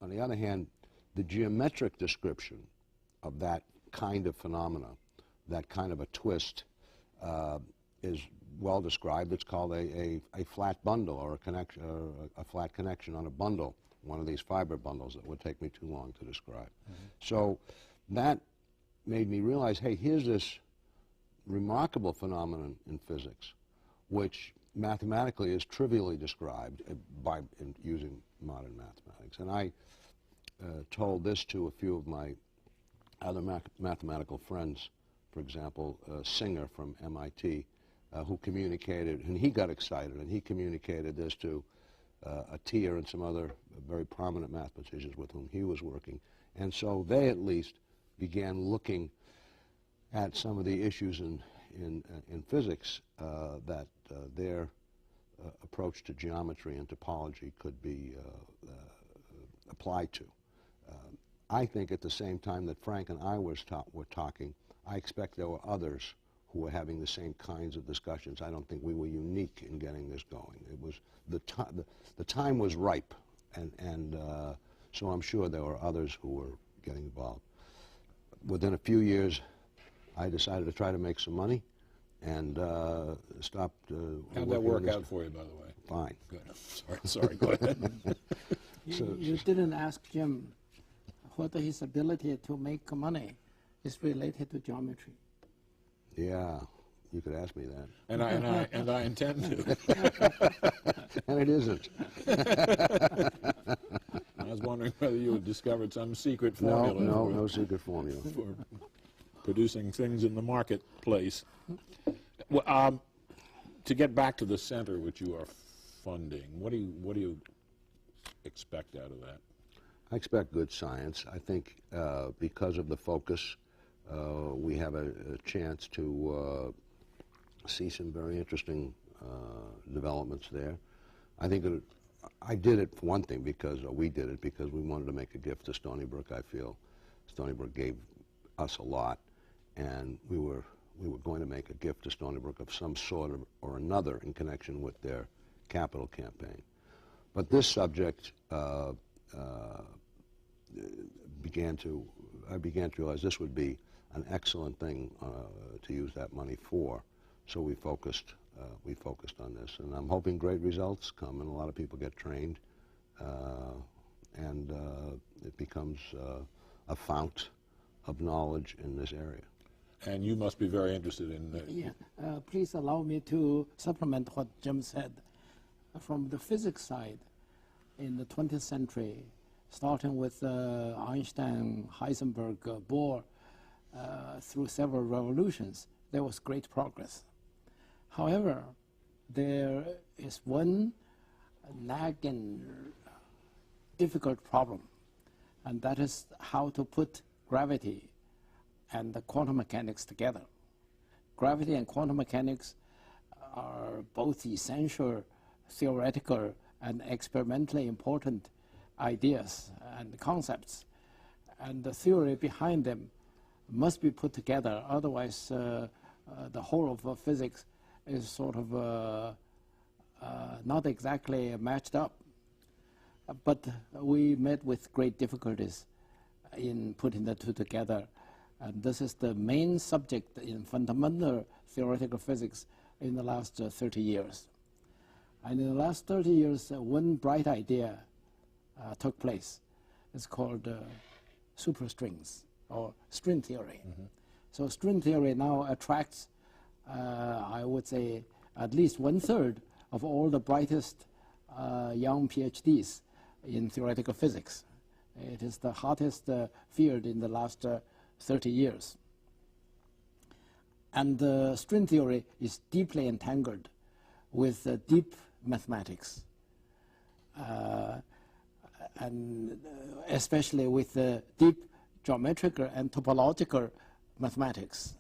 on the other hand, the geometric description of that kind of phenomena, that kind of a twist, is well described. It's called a flat bundle, or a connection, or a flat connection on a bundle, one of these fiber bundles that would take me too long to describe. So that made me realize, hey, here's this remarkable phenomenon in physics, which mathematically is trivially described using modern mathematics. And I told this to a few of my other mathematical friends, for example, Singer from MIT, who communicated, and he got excited, and he communicated this to Atiyah and some other very prominent mathematicians with whom he was working. And so they at least began looking at some of the issues in physics that their approach to geometry and topology could be applied to. I think at the same time that Frank and I were talking, I expect there were others who were having the same kinds of discussions. I don't think we were unique in getting this going. It was the time was ripe, and so I'm sure there were others who were getting involved. Within a few years, I decided to try to make some money, and stopped. How'd that work out for you, by the way? Fine. Good. Sorry. Go ahead. You didn't ask Jim whether his ability to make money is related to geometry. Yeah, you could ask me that. And I intend to. And it isn't. I was wondering whether you had discovered some secret formula. No secret formula for producing things in the marketplace. Well, to get back to the center which you are funding, what do you expect out of that? I expect good science. I think because of the focus, we have a chance to see some very interesting developments there. I think I did it for one thing because, or we did it because we wanted to make a gift to Stony Brook. I feel Stony Brook gave us a lot, and we were going to make a gift to Stony Brook of some sort or another in connection with their capital campaign. But this subject I began to realize this would be an excellent thing to use that money for. So we focused on this, and I'm hoping great results come, and a lot of people get trained, and it becomes a fount of knowledge in this area. And you must be very interested in that. Yeah, please allow me to supplement what Jim said. From the physics side, in the 20th century, starting with Einstein, Heisenberg, Bohr, through several revolutions, there was great progress. However, there is one nagging difficult problem, and that is how to put gravity and the quantum mechanics together. Gravity and quantum mechanics are both essential theoretical and experimentally important ideas and concepts, and the theory behind them must be put together, otherwise the whole of physics is sort of not exactly matched up. But we met with great difficulties in putting the two together, and this is the main subject in fundamental theoretical physics in the last 30 years. And in the last 30 years, one bright idea took place. It's called superstrings, or string theory. Mm-hmm. So string theory now attracts, I would say, at least 1/3 of all the brightest young PhDs in theoretical physics. It is the hottest field in the last 30 years. And string theory is deeply entangled with deep mathematics, and especially with deep geometrical and topological mathematics.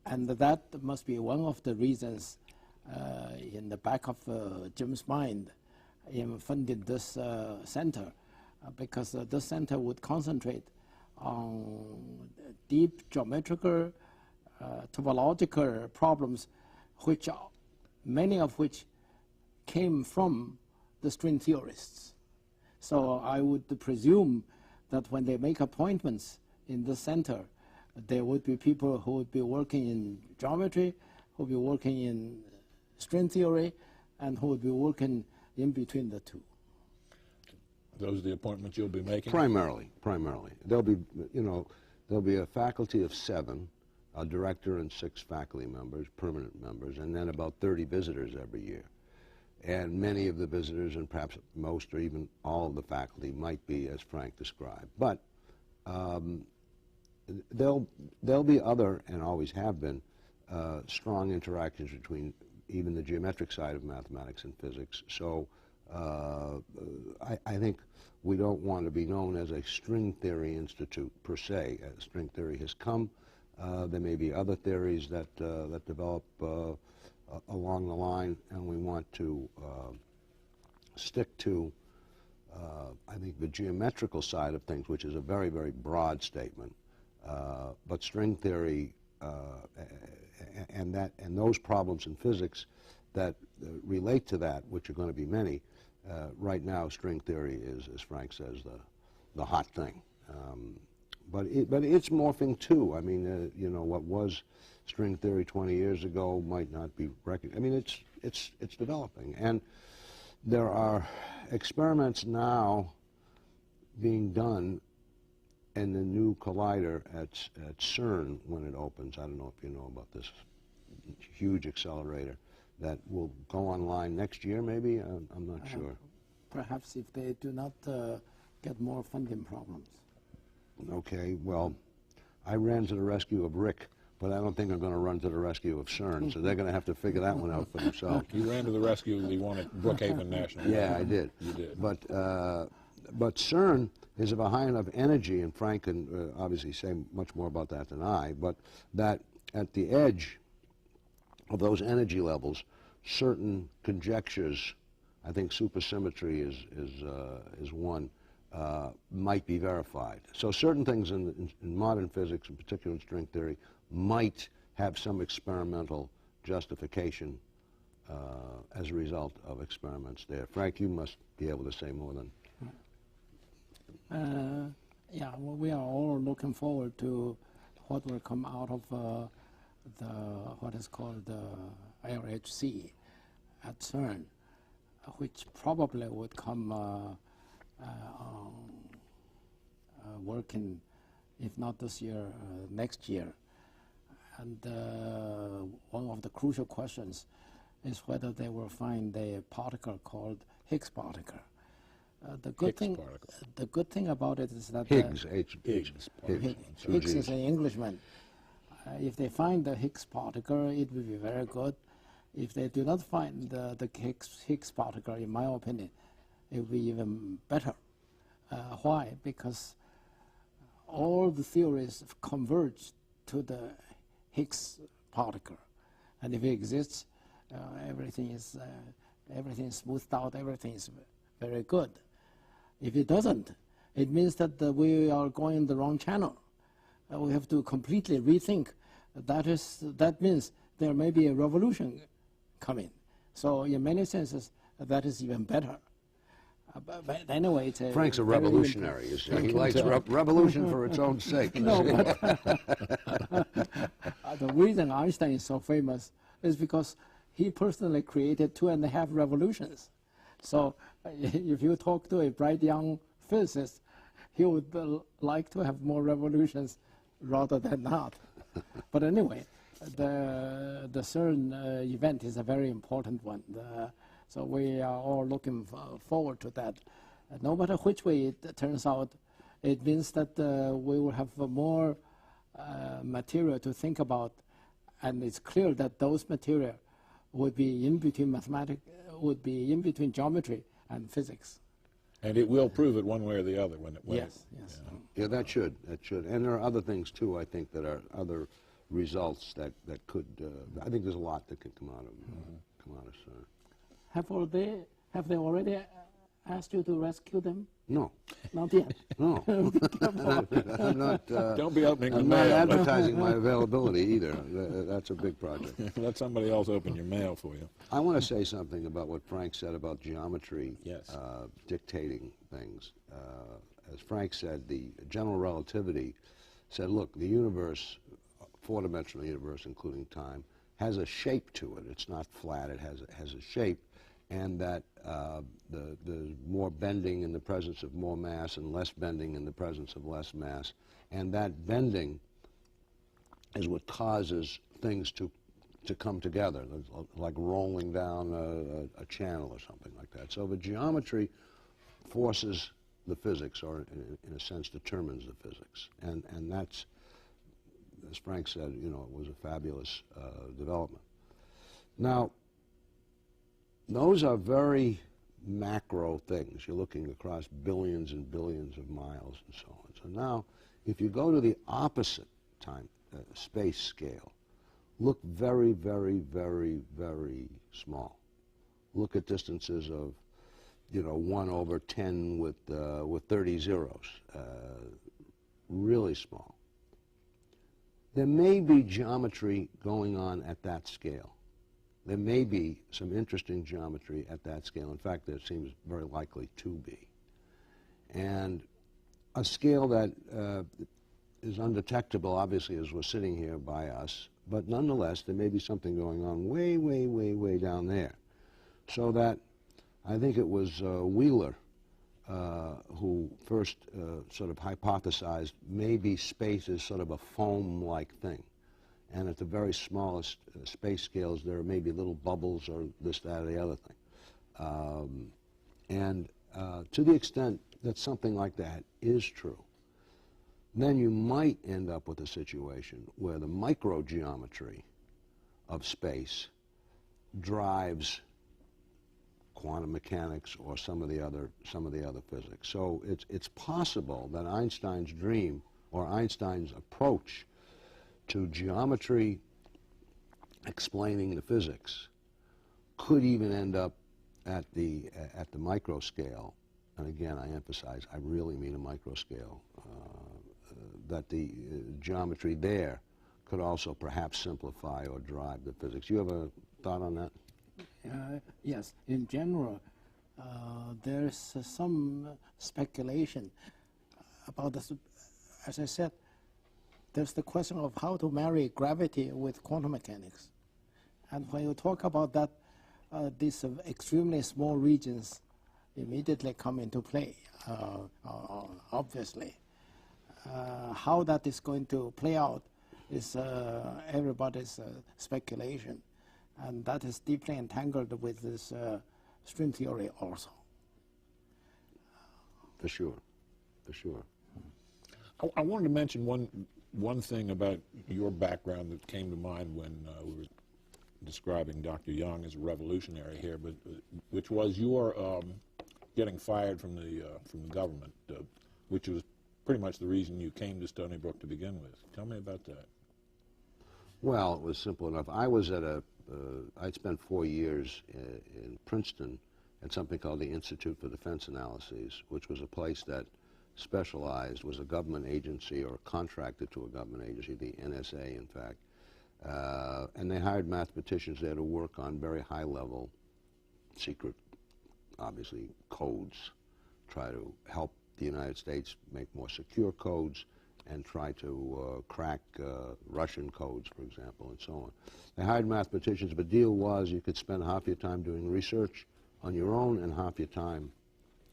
And that must be one of the reasons in the back of Jim's mind in funding this center, because this center would concentrate on deep geometrical, topological problems, many of which came from the string theorists. So I would presume that when they make appointments in the center, there would be people who would be working in geometry, who would be working in string theory, and who would be working in between the two. Those are the appointments you'll be making? Primarily. There'll be, there'll be a faculty of 7, a director and 6 faculty members, permanent members, and then about 30 visitors every year. And many of the visitors, and perhaps most or even all of the faculty, might be as Frank described. But there'll be other, and always have been, strong interactions between even the geometric side of mathematics and physics. So I think we don't want to be known as a string theory institute per se. String theory has come. There may be other theories that develop along the line, and we want to stick to, I think, the geometrical side of things, which is a very, very broad statement. But string theory and those problems in physics that relate to that, which are going to be many, right now string theory is, as Frank says, the hot thing. But it's morphing too. I mean, what was string theory 20 years ago might not be recognized. I mean, it's developing, and there are experiments now being done in the new collider at CERN when it opens. I don't know if you know about this huge accelerator that will go online next year, maybe. I'm not sure. Perhaps if they do not get more funding problems. Okay, well, I ran to the rescue of Rick, but I don't think I'm going to run to the rescue of CERN, so they're going to have to figure that one out for themselves. You ran to the rescue of the one at Brookhaven National. Yeah, I did. You did. But CERN is of a high enough energy, and Frank can obviously say much more about that than I, but that at the edge of those energy levels, certain conjectures, I think supersymmetry is one, might be verified. So certain things in modern physics, in particular in string theory, might have some experimental justification as a result of experiments there. Frank, you must be able to say more than... Yeah, well, we are all looking forward to what will come out of what is called the LHC at CERN, which probably would come working, if not this year, next year. And one of the crucial questions is whether they will find a particle called Higgs particle. The good thing about it is that Higgs, Higgs is an Englishman. If they find the Higgs particle, it will be very good. If they do not find the Higgs particle, in my opinion, it will be even better. Why? Because all the theories converge to the Higgs particle, and if it exists, everything is smoothed out. Everything is very good. If it doesn't, it means that we are going the wrong channel. We have to completely rethink. That means there may be a revolution coming. So in many senses, that is even better. But anyway, it's Frank's a revolutionary. He likes revolution for its own sake. No, but the reason Einstein is so famous is because he personally created 2.5 revolutions. So if you talk to a bright young physicist, he would like to have more revolutions rather than not. But anyway, the CERN event is a very important one. So we are all looking forward to that. No matter which way it turns out, it means that we will have more material to think about, and it's clear that those material would be in between mathematics, would be in between geometry and physics. And it will prove it one way or the other when it will. Yes. Yeah, that should. And there are other things too, I think, that are other results that could, I think there's a lot that could come out of CERN. Have they already asked you to rescue them? No, Not yet. no. I'm not. Don't be opening the I'm not mail. advertising my availability either. That's a big project. Let somebody else open your mail for you. I want to say something about what Frank said about geometry Yes. dictating things. As Frank said, the general relativity said, look, the universe, four-dimensional universe, including time, has a shape to it. It's not flat. It has a shape, and that there's more bending in the presence of more mass and less bending in the presence of less mass, and that bending is what causes things to come together, like rolling down a channel or something like that. So the geometry forces the physics, or in a sense determines the physics, and that's, as Frank said, you know, it was a fabulous development. Now, those are very macro things. You're looking across billions and billions of miles and so on. So now, if you go to the opposite time, space scale, look very, very, very, very small. Look at distances of, you know, 1/10 with 30 zeros, really small. There may be geometry going on at that scale. There may be some interesting geometry at that scale. In fact, there seems very likely to be. And a scale that is undetectable, obviously, as we're sitting here by us, but nonetheless, there may be something going on way, way, way, way down there. So that I think it was Wheeler who first sort of hypothesized maybe space is sort of a foam-like thing. And at the very smallest space scales, there may be little bubbles or this, that, or the other thing. To the extent that something like that is true, then you might end up with a situation where the microgeometry of space drives quantum mechanics or some of the other physics. So it's possible that Einstein's dream or Einstein's approach to geometry explaining the physics could even end up at the micro scale. And again, I emphasize, I really mean a micro scale. That the geometry there could also perhaps simplify or drive the physics. You have a thought on that? Yes, in general, there's some speculation about this. As I said, there's the question of how to marry gravity with quantum mechanics. And when you talk about that, these extremely small regions immediately come into play, obviously. How that is going to play out is everybody's speculation. And that is deeply entangled with this string theory also. For sure, for sure. I wanted to mention one thing about your background that came to mind when we were describing Dr. Young as a revolutionary here, but which was your getting fired from the government, which was pretty much the reason you came to Stony Brook to begin with. Tell me about that. Well, it was simple enough. I was at I'd spent 4 years in Princeton at something called the Institute for Defense Analyses, which was a place that specialized, was a government agency or contracted to a government agency, the NSA, in fact. And they hired mathematicians there to work on very high-level, secret, obviously, codes, try to help the United States make more secure codes, and try to crack Russian codes, for example, and so on. They hired mathematicians, but the deal was you could spend half your time doing research on your own and half your time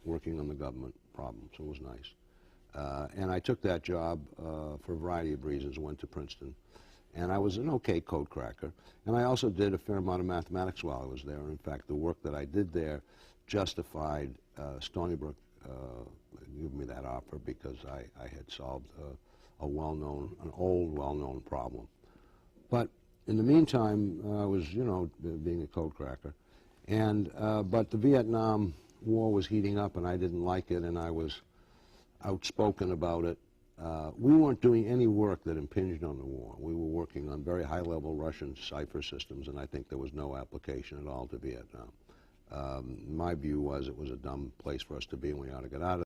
working on the government problem, so it was nice. And I took that job for a variety of reasons, went to Princeton, and I was an okay code cracker. And I also did a fair amount of mathematics while I was there. In fact, the work that I did there justified Stony Brook giving me that offer because I had solved an old well-known problem. But in the meantime, I was, you know, being a code cracker. And, but the Vietnam War was heating up and I didn't like it and I was outspoken about it. We weren't doing any work that impinged on the war. We were working on very high-level Russian cipher systems, and I think there was no application at all to Vietnam. My view was it was a dumb place for us to be and we ought to get out of it.